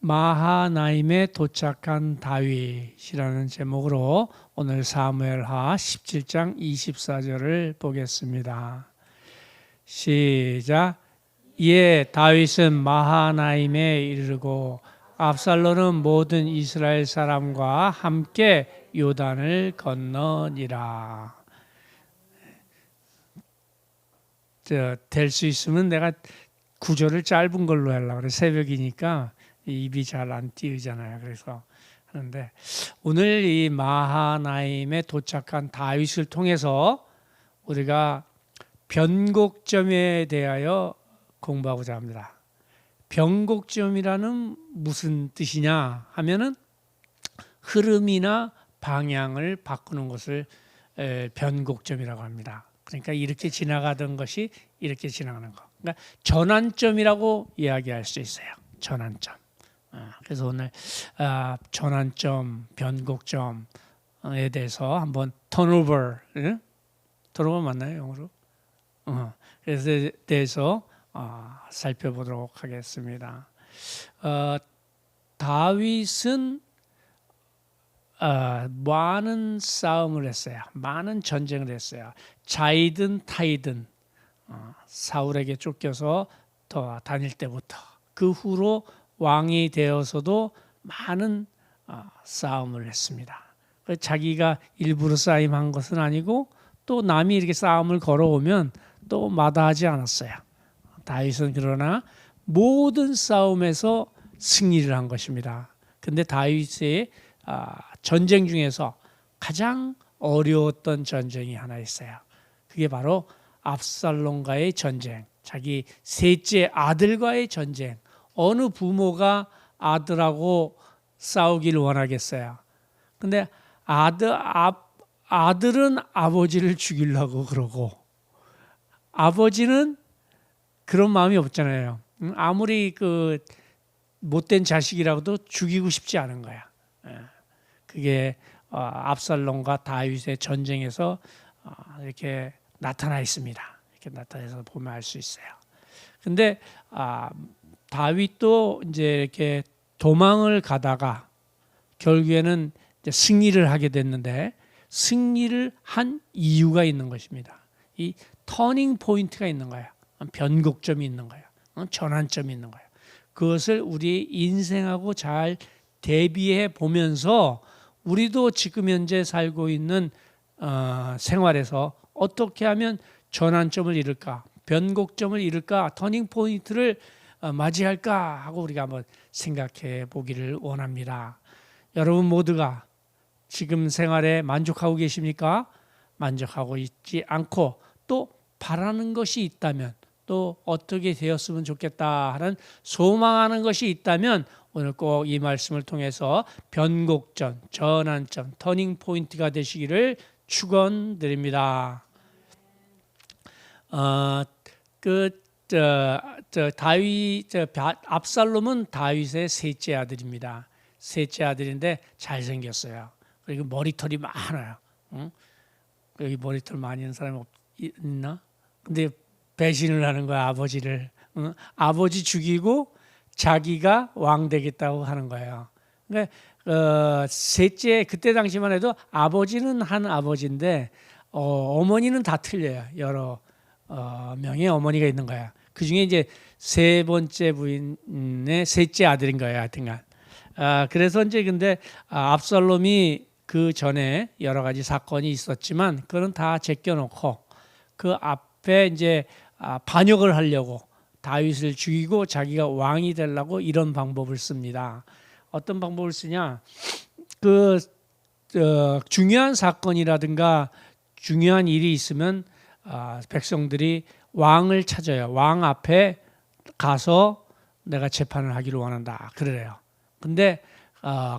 마하나임에 도착한 다윗이라는 제목으로 오늘 사무엘하 17장 24절을 보겠습니다. 시작. 이에 다윗은 마하나임에 이르고 압살롬은 모든 이스라엘 사람과 함께 요단을 건너니라. 될 수 있으면 내가 구절을 짧은 걸로 하려고 그래. 새벽이니까 입이 잘 안 띄우잖아요. 그래서 하는데 오늘 이 마하나임에 도착한 다윗을 통해서 우리가 변곡점에 대하여 공부하고자 합니다. 변곡점이라는 무슨 뜻이냐 하면은 흐름이나 방향을 바꾸는 것을 변곡점이라고 합니다. 그러니까 이렇게 지나가던 것이 이렇게 지나가는 거. 그러니까 전환점이라고 이야기할 수 있어요. 전환점. 그래서 오늘 전환점, 변곡점에 대해서 한번 턴오버, 턴오버 맞나요 영어로? 그래서 대해서 살펴보도록 하겠습니다. 다윗은 많은 싸움을 했어요. 많은 전쟁을 했어요. 자이든 타이든 사울에게 쫓겨서 더 다닐 때부터 그 후로 왕이 되어서도 많은 싸움을 했습니다. 자기가 일부러 싸움한 것은 아니고 또 남이 이렇게 싸움을 걸어오면 또 마다하지 않았어요. 다윗은 그러나 모든 싸움에서 승리를 한 것입니다. 근데 다윗의 전쟁 중에서 가장 어려웠던 전쟁이 하나 있어요. 그게 바로 압살롬과의 전쟁, 자기 셋째 아들과의 전쟁. 어느 부모가 아들하고 싸우기를 원하겠어요. 근데 아들은 아버지를 죽이려고 그러고 아버지는 그런 마음이 없잖아요. 아무리 그 못된 자식이라도 죽이고 싶지 않은 거야. 그게 압살롬과 다윗의 전쟁에서 이렇게 나타나 있습니다. 이렇게 나타나서 보면 알 수 있어요. 근데 다윗도 이제 이렇게 도망을 가다가 결국에는 이제 승리를 하게 됐는데 승리를 한 이유가 있는 것입니다. 이 터닝 포인트가 있는 거예요. 변곡점이 있는 거예요. 전환점이 있는 거예요. 그것을 우리 인생하고 잘 대비해 보면서 우리도 지금 현재 살고 있는 생활에서 어떻게 하면 전환점을 이룰까, 변곡점을 이룰까, 터닝 포인트를 맞이할까 하고 우리가 한번 생각해 보기를 원합니다. 여러분 모두가 지금 생활에 만족하고 계십니까? 만족하고 있지 않고 또 바라는 것이 있다면 또 어떻게 되었으면 좋겠다 하는 소망하는 것이 있다면 오늘 꼭 이 말씀을 통해서 변곡점, 전환점, 터닝 포인트가 되시기를 축원드립니다. 압살롬은 다윗의 셋째 아들입니다. 셋째 아들인데 잘생겼어요. 그리고 머리털이 많아요. 여기 머리털 많이 있는 사람이 있나? 근데 배신을 하는 거야, 아버지를. 아버지 죽이고 자기가 왕 되겠다고 하는 거예요. 그러니까 셋째, 그때 당시만 해도 아버지는 한 아버지인데 어머니는 다 틀려요. 여러 명의 어머니가 있는 거야. 그 중에 이제 세 번째 부인의 셋째 아들인 거예요. 하여튼간. 그래서 이제 근데 압살롬이 그 전에 여러 가지 사건이 있었지만 그건 다 제껴놓고 그 앞에 이제 반역을 하려고 다윗을 죽이고 자기가 왕이 되려고 이런 방법을 씁니다. 어떤 방법을 쓰냐? 중요한 사건이라든가 중요한 일이 있으면 백성들이 왕을 찾아요. 왕 앞에 가서 내가 재판을 하기를 원한다. 그래요. 근데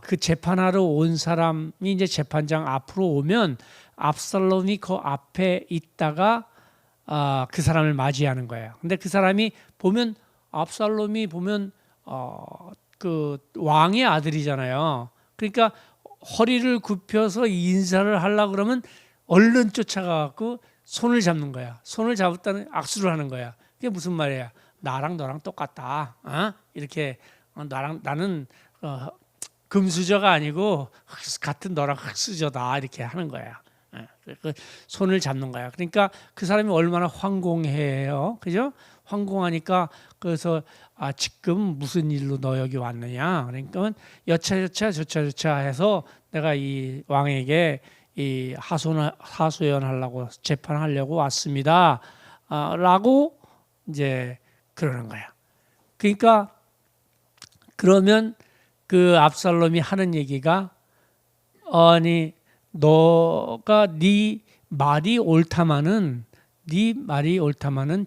그 재판하러 온 사람이 이제 재판장 앞으로 오면 압살롬이 그 앞에 있다가 그 사람을 맞이하는 거예요. 근데 그 사람이 보면 압살롬이 보면 그 왕의 아들이잖아요. 그러니까 허리를 굽혀서 인사를 하려고 그러면 얼른 쫓아가고 손을 잡는 거야. 손을 잡았다는 악수를 하는 거야. 그게 무슨 말이야? 나랑 너랑 똑같다. 이렇게 나는 금수저가 아니고 같은 너랑 흙수저다 이렇게 하는 거야. 그 손을 잡는 거야. 그러니까 그 사람이 얼마나 황공해요, 그죠? 황공하니까 그래서 지금 무슨 일로 너 여기 왔느냐? 그러니까 여차여차 저차저차 해서 내가 이 왕에게 이 하소연하려고 재판하려고 왔습니다. 라고 이제 그러는 거야. 그러니까 그러면 그 압살롬이 하는 얘기가 아니 너가 네 말이 옳다마는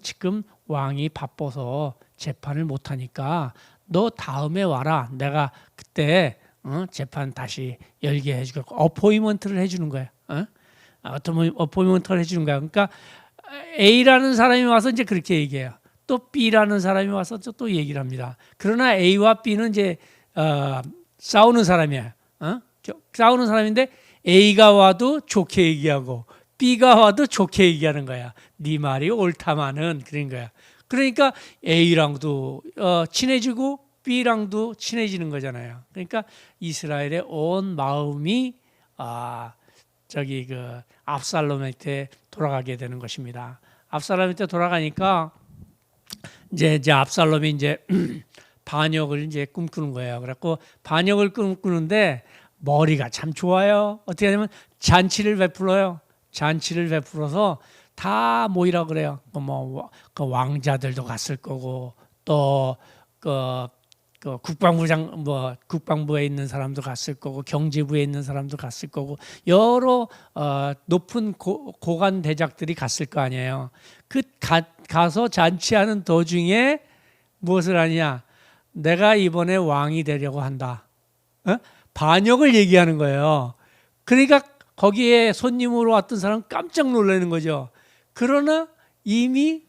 지금 왕이 바빠서 재판을 못 하니까 너 다음에 와라. 내가 그때 재판 다시 열게 해주고 어포인먼트를 해주는 거야. 어포인먼트를 해주는 거야. 그러니까 A라는 사람이 와서 이제 그렇게 얘기해요. 또 B라는 사람이 와서 또 얘기를 합니다. 그러나 A와 B는 이제 싸우는 사람이야. 싸우는 사람인데 A가 와도 좋게 얘기하고 B가 와도 좋게 얘기하는 거야. 네 말이 옳다마는 그런 거야. 그러니까 A랑도 친해지고 B랑도 친해지는 거잖아요. 그러니까 이스라엘의 온 마음이 저기 그 압살롬한테 돌아가게 되는 것입니다. 압살롬한테 돌아가니까 이제 압살롬이 이제 반역을 이제 꿈꾸는 거예요. 그래갖고 반역을 꿈꾸는데 머리가 참 좋아요. 어떻게 하냐면 잔치를 베풀어요. 잔치를 베풀어서 다 모이라 그래요. 그 왕자들도 갔을 거고 또 그 국방부에 있는 사람도 갔을 거고 경제부에 있는 사람도 갔을 거고 여러 높은 고관 대작들이 갔을 거 아니에요. 가서 잔치하는 도중에 무엇을 하냐? 내가 이번에 왕이 되려고 한다. 반역을 얘기하는 거예요. 그러니까 거기에 손님으로 왔던 사람은 깜짝 놀라는 거죠. 그러나 이미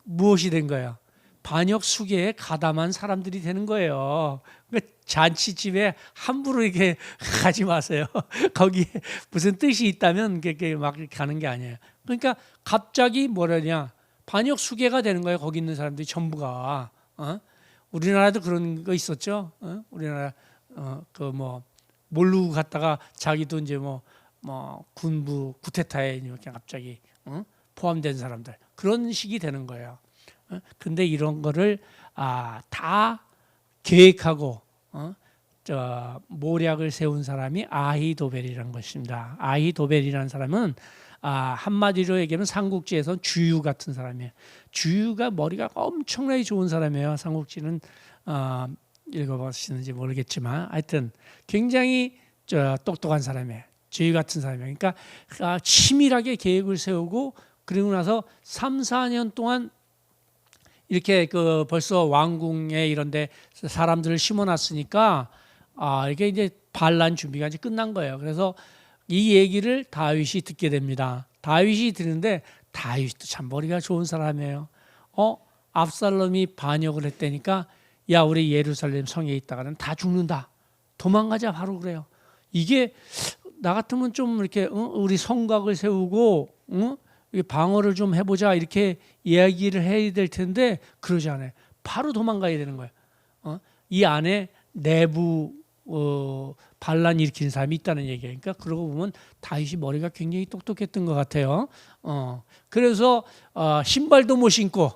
무엇이 된 거예요? 반역 수계에 가담한 사람들이 되는 거예요. 그러니까 잔치집에 함부로 이렇게 가지 마세요. 거기에 무슨 뜻이 있다면 그렇게 막 가는 게 아니에요. 그러니까 갑자기 뭐라냐? 반역 수계가 되는 거예요. 거기 있는 사람들이 전부가. 우리나라도 그런 거 있었죠. 우리나라 모르고 갔다가 자기도 이제 군부 쿠데타에 이렇게 갑자기 포함된 사람들 그런 식이 되는 거예요. 근데 이런 거를 다 계획하고 모략을 세운 사람이 아히도벨이라는 것입니다. 아히도벨이라는 사람은 한마디로 얘기하면 삼국지에서 주유 같은 사람이에요. 주유가 머리가 엄청나게 좋은 사람이에요. 삼국지는 읽어보시는지 모르겠지만 하여튼 굉장히 똑똑한 사람이에요. 주유 같은 사람이에요. 그러니까 치밀하게 계획을 세우고 그리고 나서 3, 4년 동안 이렇게 벌써 왕궁에 이런데 사람들을 심어놨으니까 이게 이제 반란 준비가 이제 끝난 거예요. 그래서 이 얘기를 다윗이 듣게 됩니다. 다윗이 듣는데 다윗도 참 머리가 좋은 사람이에요. 압살롬이 반역을 했다니까 야 우리 예루살렘 성에 있다가는 다 죽는다. 도망가자 바로 그래요. 이게 나 같으면 좀 이렇게 우리 성곽을 세우고 방어를 좀 해보자 이렇게 이야기를 해야 될 텐데 그러지 않아요. 바로 도망가야 되는 거예요. 이 안에 내부 반란 일으키는 사람이 있다는 얘기예요. 그러니까 그러고 보면 다윗이 머리가 굉장히 똑똑했던 것 같아요. 그래서 신발도 못 신고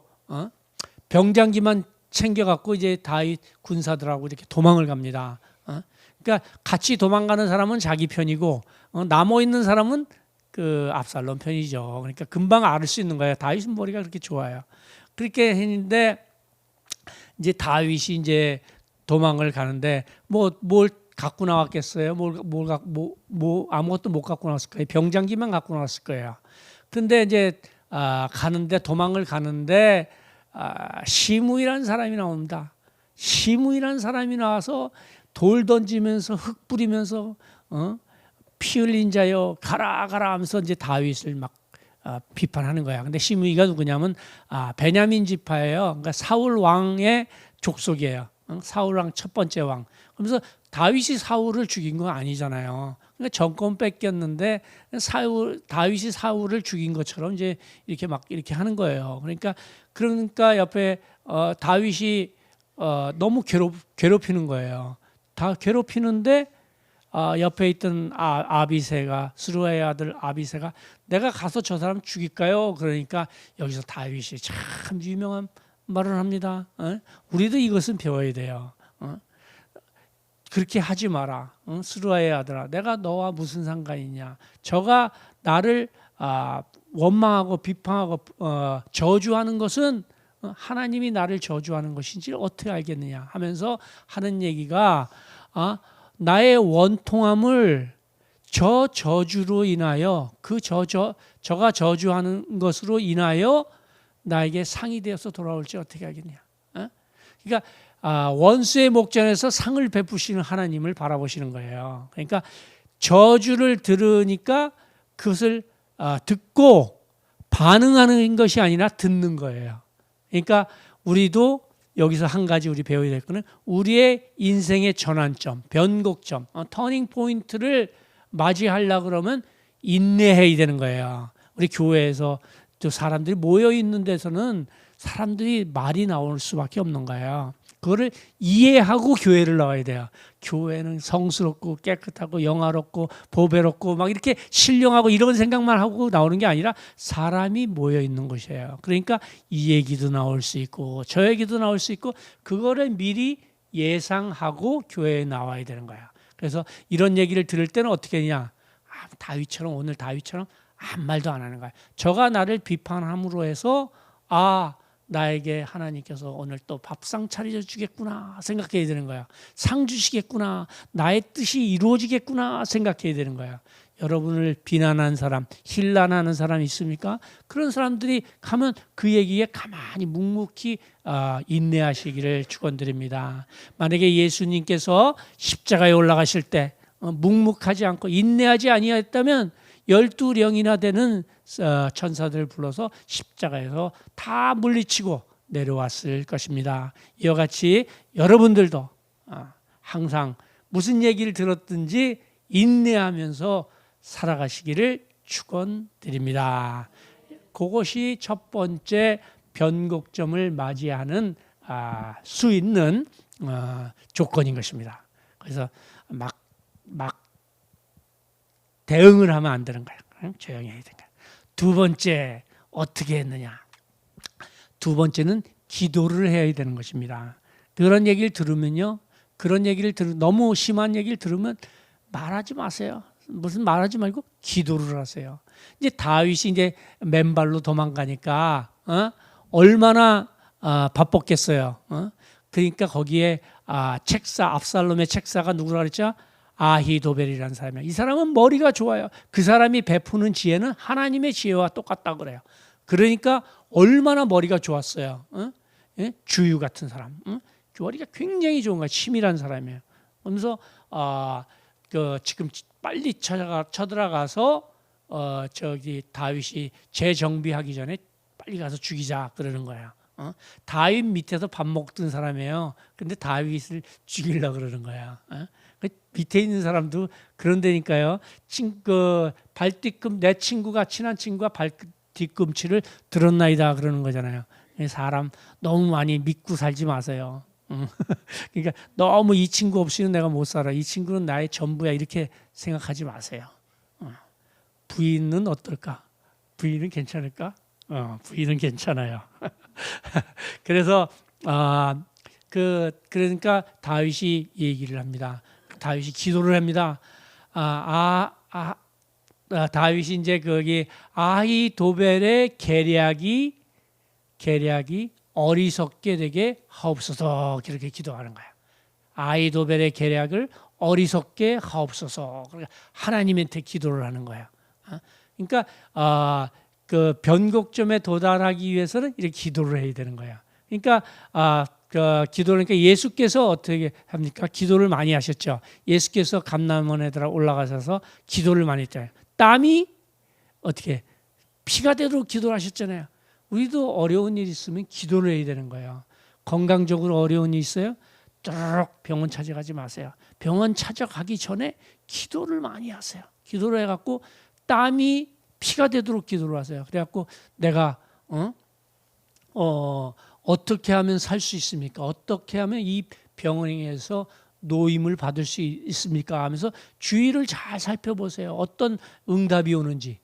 병장기만 챙겨갖고 이제 다윗 군사들하고 이렇게 도망을 갑니다. 그러니까 같이 도망가는 사람은 자기 편이고 남아 있는 사람은 그 압살롬 편이죠. 그러니까 금방 알 수 있는 거예요. 다윗은 머리가 그렇게 좋아요. 그렇게 했는데 이제 다윗이 이제 도망을 가는데 뭘 갖고 나왔겠어요? 아무것도 못 갖고 나왔을 거예요. 병장기만 갖고 나왔을 거예요. 근데 이제 도망을 가는데 시므이라는 사람이 나옵니다. 시므이라는 사람이 나와서 돌 던지면서 흙 뿌리면서 피 흘린 자여 가라 하면서 이제 다윗을 막 비판하는 거야. 근데 시므이가 누구냐면 베냐민 지파예요. 그러니까 사울 왕의 족속이에요. 사울 왕 첫 번째 왕. 그러면서 다윗이 사울을 죽인 건 아니잖아요. 그러니까 정권 뺏겼는데 다윗이 사울을 죽인 것처럼 이제 이렇게 하는 거예요. 그러니까 옆에 다윗이 너무 괴롭히는 거예요. 다 괴롭히는데 옆에 있던 아비새가 스루아의 아들 아비새가 내가 가서 저 사람 죽일까요? 그러니까 여기서 다윗이 참 유명한 말을 합니다. 우리도 이것은 배워야 돼요. 그렇게 하지 마라. 스루아의 아들아, 내가 너와 무슨 상관이냐? 저가 나를 원망하고 비판하고 저주하는 것은 하나님이 나를 저주하는 것인지 어떻게 알겠느냐 하면서 하는 얘기가 나의 원통함을 저 저주로 인하여 저가 저주하는 것으로 인하여 나에게 상이 되어서 돌아올지 어떻게 알겠냐. 그러니까 원수의 목전에서 상을 베푸시는 하나님을 바라보시는 거예요. 그러니까 저주를 들으니까 그것을 듣고 반응하는 것이 아니라 듣는 거예요. 그러니까 우리도 여기서 한 가지 우리 배워야 될 거는 우리의 인생의 전환점, 변곡점, 터닝 포인트를 맞이하려고 그러면 인내해야 되는 거예요. 우리 교회에서 또 사람들이 모여 있는 데서는 사람들이 말이 나올 수밖에 없는 거예요. 그거를 이해하고 교회를 나와야 돼요. 교회는 성스럽고 깨끗하고 영화롭고 보배롭고 막 이렇게 신령하고 이런 생각만 하고 나오는 게 아니라 사람이 모여 있는 곳이에요. 그러니까 이 얘기도 나올 수 있고 저 얘기도 나올 수 있고 그거를 미리 예상하고 교회에 나와야 되는 거야. 그래서 이런 얘기를 들을 때는 어떻게 하냐? 오늘 다윗처럼 아무 말도 안 하는 거야. 저가 나를 비판함으로 해서 나에게 하나님께서 오늘 또 밥상 차려 주겠구나 생각해야 되는 거야. 상 주시겠구나. 나의 뜻이 이루어지겠구나 생각해야 되는 거야. 여러분을 비난한 사람, 힐난하는 사람 있습니까? 그런 사람들이 가면 그 얘기에 가만히 묵묵히 인내하시기를 축원드립니다. 만약에 예수님께서 십자가에 올라가실 때 묵묵하지 않고 인내하지 아니했다면 12령이나 되는 천사들을 불러서 십자가에서 다 물리치고 내려왔을 것입니다. 이와 같이 여러분들도 항상 무슨 얘기를 들었든지 인내하면서 살아가시기를 축원드립니다. 그것이 첫 번째 변곡점을 맞이하는 수 있는 조건인 것입니다. 그래서 막 대응을 하면 안 되는 거예요. 조용히 해야 되는 거예요. 두 번째 어떻게 했느냐? 두 번째는 기도를 해야 되는 것입니다. 그런 얘기를 들으면요, 너무 심한 얘기를 들으면 말하지 마세요. 무슨 말하지 말고 기도를 하세요. 이제 다윗이 이제 맨발로 도망가니까 얼마나 바빴겠어요. 그러니까 거기에 압살롬의 책사가 누구라 그랬죠? 아히도벨이라는 사람이야. 이 사람은 머리가 좋아요. 그 사람이 베푸는 지혜는 하나님의 지혜와 똑같다고 그래요. 그러니까 얼마나 머리가 좋았어요. 예? 주유 같은 사람. 머리가 굉장히 좋은 거야. 치밀한 사람이에요. 그러면서 지금 빨리 쳐들어가서 다윗이 재정비하기 전에 빨리 가서 죽이자 그러는 거야. 다윗 밑에서 밥 먹던 사람이에요. 근데 다윗을 죽이려고 그러는 거야. 그 밑에 있는 사람도 그런다니까요. 내 친한 친구가 발뒤꿈치를 들었나이다 그러는 거잖아요. 사람 너무 많이 믿고 살지 마세요. 그러니까 너무 이 친구 없이는 내가 못 살아. 이 친구는 나의 전부야 이렇게 생각하지 마세요. 부인은 어떨까? 부인은 괜찮을까? 부인은 괜찮아요. 그래서 그러니까 다윗이 얘기를 합니다. 다윗이 기도를 합니다. 다윗이 이제 거기 아히도벨의 계략이 어리석게 되게 하옵소서 그렇게 기도하는 거야. 아히도벨의 계략을 어리석게 하옵소서. 그러니까 하나님한테 기도를 하는 거야. 그러니까 그 변곡점에 도달하기 위해서는 이렇게 기도를 해야 되는 거야. 그러니까 그러니까 예수께서 어떻게 합니까? 기도를 많이 하셨죠. 예수께서 감람원에다가 올라가셔서 기도를 많이 했잖아요. 땀이 어떻게 피가 되도록 기도를 하셨잖아요. 우리도 어려운 일 있으면 기도를 해야 되는 거예요. 건강적으로 어려운 일 있어요? 뚜룩 병원 찾아가지 마세요. 병원 찾아가기 전에 기도를 많이 하세요. 기도를 해갖고 땀이 피가 되도록 기도를 하세요. 그래갖고 내가 어떻게 하면 살 수 있습니까? 어떻게 하면 이 병원에서 노임을 받을 수 있습니까? 하면서 주위를 잘 살펴보세요. 어떤 응답이 오는지.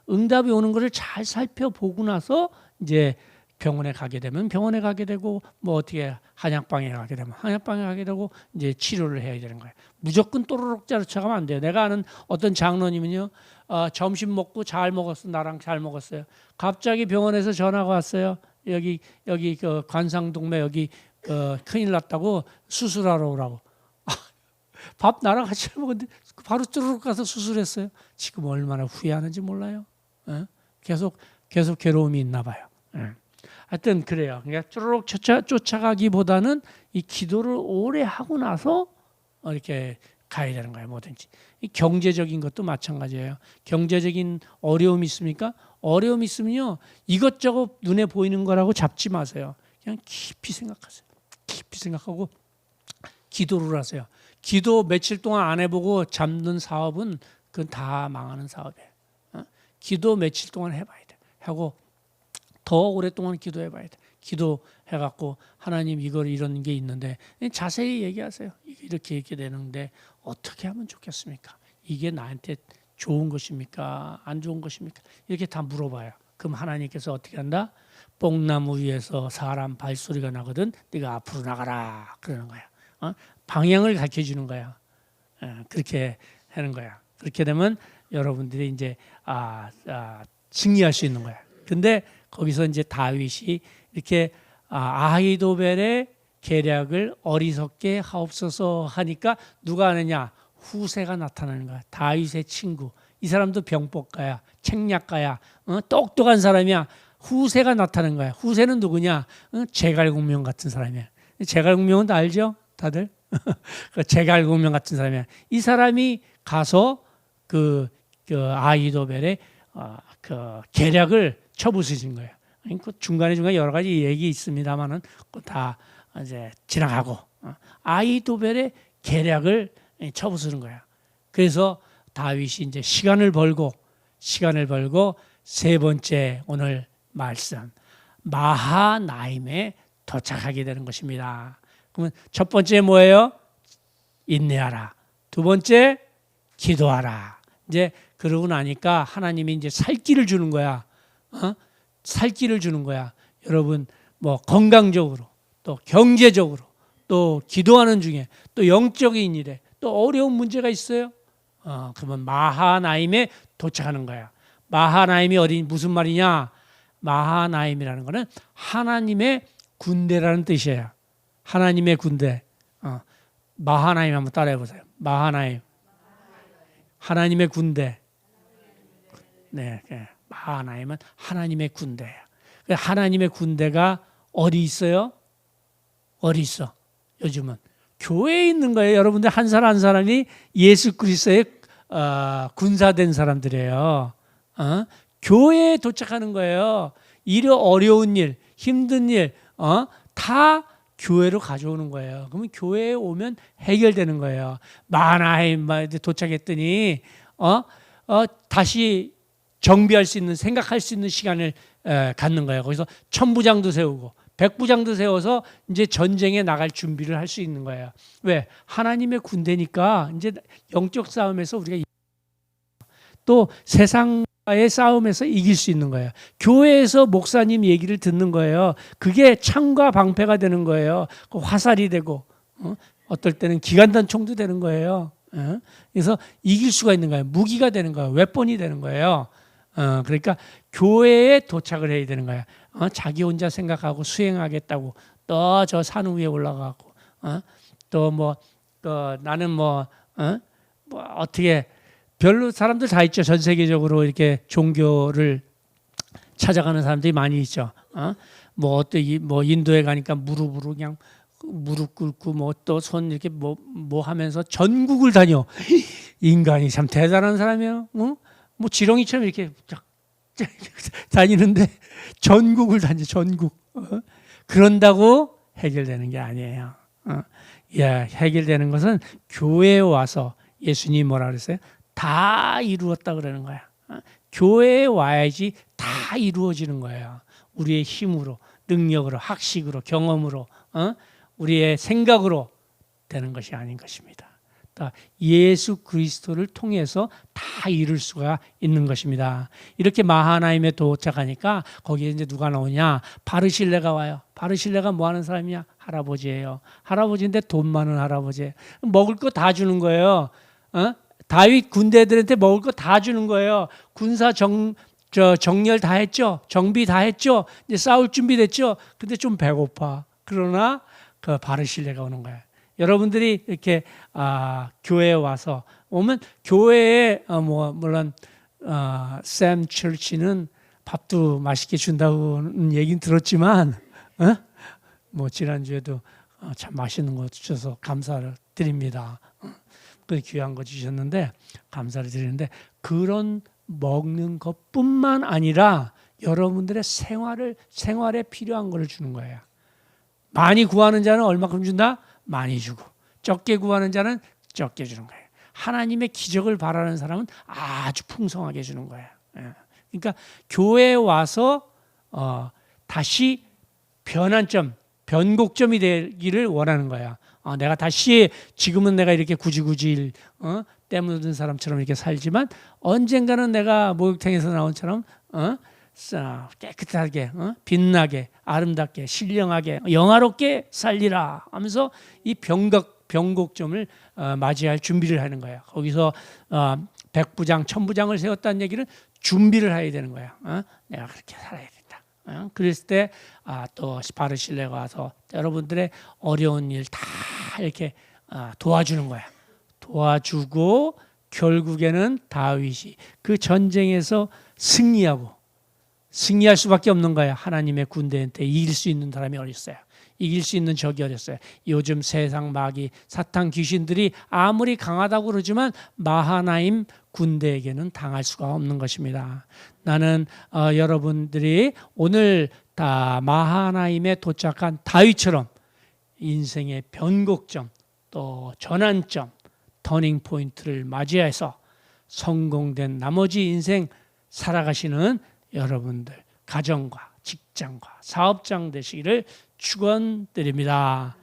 응답이 오는 것을 잘 살펴보고 나서 이제 병원에 가게 되면 병원에 가게 되고 뭐 어떻게 한약방에 가게 되면 한약방에 가게 되고 이제 치료를 해야 되는 거예요. 무조건 또르륵 자르쳐가면 안 돼요. 내가 아는 어떤 장로님은요, 점심 먹고 잘 먹었어, 나랑 잘 먹었어요. 갑자기 병원에서 전화가 왔어요. 여기 그 관상동매 여기 큰일 났다고 수술하러 오라고. 밥 나랑 같이 먹었는데 바로 쭈르륵 가서 수술했어요. 지금 얼마나 후회하는지 몰라요. 계속 괴로움이 있나 봐요. 하여튼 그래요. 그러니까 쭈르륵 쫓아가기보다는 이 기도를 오래 하고 나서 이렇게 가야 되는 거예요. 뭐든지. 이 경제적인 것도 마찬가지예요. 경제적인 어려움이 있습니까? 어려움이 있으면요, 이것저것 눈에 보이는 거라고 잡지 마세요. 그냥 깊이 생각하세요. 깊이 생각하고 기도를 하세요. 기도 며칠 동안 안 해보고 잡는 사업은 그건 다 망하는 사업이에요. 기도 며칠 동안 해봐야 돼. 하고 더 오랫동안 기도해봐야 돼. 기도해갖고 하나님 이런 게 있는데 자세히 얘기하세요. 이렇게 되는데 어떻게 하면 좋겠습니까? 이게 나한테 좋은 것입니까? 안 좋은 것입니까? 이렇게 다 물어봐요. 그럼 하나님께서 어떻게 한다? 뽕나무 위에서 사람 발소리가 나거든. 네가 앞으로 나가라 그러는 거야. 방향을 가르쳐 주는 거야. 그렇게 하는 거야. 그렇게 되면 여러분들이 이제 승리할 수 있는 거야. 근데 거기서 이제 다윗이 이렇게 아히도벨의 계략을 어리석게 하옵소서 하니까 누가 아느냐? 후세가 나타나는 거야. 다윗의 친구. 이 사람도 병법가야, 책략가야, 똑똑한 사람이야. 후세가 나타나는 거야. 후세는 누구냐? 제갈공명 같은 사람이야. 제갈공명은 다 알죠? 다들? 제갈공명 같은 사람이야. 이 사람이 가서 그 아히도벨의 그 계략을 쳐부수신 거예요. 그 중간에 여러 가지 얘기 있습니다만은 다 이제 지나가고 아히도벨의 계략을 쳐부수는 거야. 그래서 다윗이 이제 시간을 벌고 세 번째 오늘 말씀 마하나임에 도착하게 되는 것입니다. 그러면 첫 번째 뭐예요? 인내하라. 두 번째 기도하라. 이제 그러고 나니까 하나님이 이제 살 길을 주는 거야. 살 길을 주는 거야. 여러분 뭐 건강적으로 또 경제적으로 또 기도하는 중에 또 영적인 일에 또 어려운 문제가 있어요. 그러면 마하나임에 도착하는 거야. 마하나임이 무슨 말이냐? 마하나임이라는 거는 하나님의 군대라는 뜻이에요. 하나님의 군대. 마하나임 한번 따라해 보세요. 마하나임. 하나님의 군대. 네, 마하나임은 하나님의 군대예요. 하나님의 군대가 어디 있어요? 어디 있어? 요즘은 교회에 있는 거예요. 여러분들 한 사람 한 사람이 예수 그리스도의 군사된 사람들이에요. 교회에 도착하는 거예요. 어려운 일, 힘든 일, 다 교회로 가져오는 거예요. 그러면 교회에 오면 해결되는 거예요. 마하나임 도착했더니 다시 정비할 수 있는, 생각할 수 있는 시간을 갖는 거예요. 거기서 천부장도 세우고 백부장도 세워서 이제 전쟁에 나갈 준비를 할 수 있는 거예요. 왜? 하나님의 군대니까 이제 영적 싸움에서 우리가 또 세상과의 싸움에서 이길 수 있는 거예요. 교회에서 목사님 얘기를 듣는 거예요. 그게 창과 방패가 되는 거예요. 화살이 되고 어떨 때는 기관단 총도 되는 거예요. 그래서 이길 수가 있는 거예요. 무기가 되는 거예요. 웨폰이 되는 거예요. 그러니까 교회에 도착을 해야 되는 거야. 자기 혼자 생각하고 수행하겠다고 또 저 산 위에 올라가고 또 나는 어떻게 별로 사람들 다 있죠. 전 세계적으로 이렇게 종교를 찾아가는 사람들이 많이 있죠. 인도에 가니까 무릎으로 그냥 무릎 꿇고 또 손 이렇게 하면서 전국을 다녀. 인간이 참 대단한 사람이에요. 지렁이처럼 이렇게 다니는데 전국을 다녀. 전국. 그런다고 해결되는 게 아니에요. 해결되는 것은 교회에 와서 예수님이 뭐라 그랬어요? 다 이루었다 그러는 거야. 교회에 와야지 다 이루어지는 거예요. 우리의 힘으로, 능력으로, 학식으로, 경험으로, 우리의 생각으로 되는 것이 아닌 것입니다. 예수 그리스도를 통해서 다 이룰 수가 있는 것입니다. 이렇게 마하나임에 도착하니까 거기에 이제 누가 나오냐? 바르실레가 와요. 바르실레가 뭐 하는 사람이냐? 할아버지예요. 할아버지인데 돈 많은 할아버지. 먹을 거 다 주는 거예요. 다윗 군대들한테 먹을 거 다 주는 거예요. 군사 정렬 다 했죠. 정비 다 했죠. 이제 싸울 준비 됐죠. 근데 좀 배고파. 그러나 그 바르실레가 오는 거예요. 여러분들이 이렇게 교회에 와서 오면 교회에 물론 샘 철치는 밥도 맛있게 준다고는 얘기는 들었지만 뭐 지난주에도 참 맛있는 거 주셔서 감사를 드립니다. 그 귀한 거 주셨는데 감사를 드리는데 그런 먹는 것뿐만 아니라 여러분들의 생활에 필요한 걸 주는 거예요. 많이 구하는 자는 얼마큼 준다? 많이 주고 적게 구하는 자는 적게 주는 거예요. 하나님의 기적을 바라는 사람은 아주 풍성하게 주는 거예요. 그러니까 교회에 와서 다시 변곡점이 되기를 원하는 거야. 내가 다시 지금은 내가 이렇게 굳이 때 묻은 사람처럼 이렇게 살지만 언젠가는 내가 목욕탕에서 나온처럼 깨끗하게 빛나게 아름답게 신령하게 영화롭게 살리라 하면서 이 변곡점을 맞이할 준비를 하는 거예요. 거기서 백부장 천부장을 세웠다는 얘기는 준비를 해야 되는 거야. 내가 그렇게 살아야 된다. 그랬을 때 또 바르실레가 와서 여러분들의 어려운 일 다 이렇게 도와주는 거야. 도와주고 결국에는 다윗이 그 전쟁에서 승리할 수밖에 없는 거야. 하나님의 군대한테 이길 수 있는 사람이 어디 있어요? 이길 수 있는 적이 어디 있어요? 요즘 세상 마귀, 사탄 귀신들이 아무리 강하다고 그러지만 마하나임 군대에게는 당할 수가 없는 것입니다. 나는 여러분들이 오늘 다 마하나임에 도착한 다윗처럼 인생의 변곡점, 또 전환점, 터닝 포인트를 맞이해서 성공된 나머지 인생 살아가시는 여러분들 가정과 직장과 사업장 되시기를 축원드립니다.